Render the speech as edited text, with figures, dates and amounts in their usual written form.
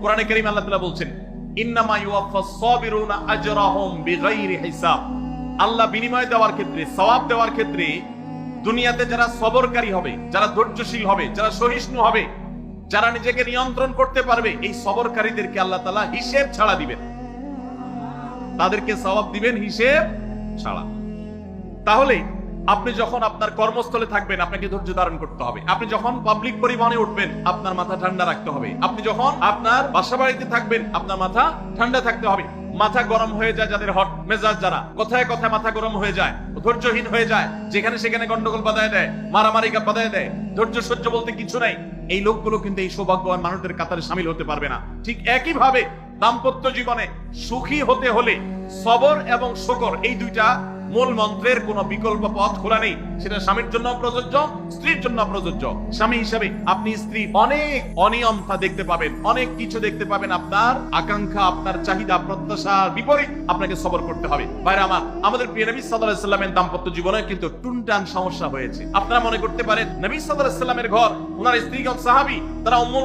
কোরআনে কারীমে আল্লাহ তাআলা বলছেন ইন্নামা ইউওয়াফাস সাবিরুনা আজরাহুম বিগাইরি হিসাব। আল্লাহ বিনিময় দেওয়ার ক্ষেত্রে, সওয়াব দেওয়ার ক্ষেত্রে দুনিয়াতে যারা সবরকারী হবে, যারা ধৈর্যশীল হবে, যারা সহিষ্ণু হবে, যারা নিজেকে নিয়ন্ত্রণ করতে পারবে, এই সবরকারীদেরকে আল্লাহ তাআলা হিসেব ছাড়া দিবেন, তাদেরকে সওয়াব দিবেন হিসেব ছাড়া। তাহলে আপনি যখন আপনার কর্মস্থলে থাকবেন আপনাকে ধৈর্য ধারণ করতে হবে। আপনি যখন পাবলিক পরিবহনে উঠবেন আপনার মাথা ঠান্ডা রাখতে হবে। আপনি যখন আপনার বাসা বাড়িতে থাকবেন আপনার মাথা ঠান্ডা থাকতে হবে। মাথা গরম হয়ে যায় যাদের, হট মেজাজ যারা, কথায় কথায় মাথা গরম হয়ে যায়, ধৈর্যহীন হয়ে যায়, যেখানে সেখানে গন্ডগোল বাধায় দেয়, মারামারি বাধায় দেয়, ধৈর্য সহ্য বলতে কিছু নাই, এই লোকগুলো কিন্তু এই সৌভাগ্যবান মানুষদের কাতারে শামিল হতে পারবে না। ঠিক একই ভাবে দাম্পত্য জীবনে সুখী হতে হলে সবর এবং শুকর, এই দুইটা মূল মন্ত্রের কোন বিকল্প পথ খোলা নেই। সেটা স্বামীর জন্য প্রযোজ্য, স্ত্রীর জন্য প্রযোজ্য। স্বামী হিসেবে আপনি স্ত্রী অনেক অনিয়মতা দেখতে পাবেন, অনেক কিছু দেখতে পাবেন, আপনার আকাঙ্ক্ষা, আপনার চাহিদা, প্রত্যাশার বিপরীত আপনাকে সবর করতে হবে। ভাইরা আমার, আমাদের প্রিয় নবী সাল্লাল্লাহু আলাইহি ওয়াসাল্লামের দাম্পত্য জীবনে কিন্তু টুনটান সমস্যা হয়েছে। আপনারা মনে করতে পারেন নবী সাল্লাল্লাহু আলাইহি ওয়াসাল্লামের ঘর, ওনার স্ত্রীগণ সাহাবী, তারা উম্মুল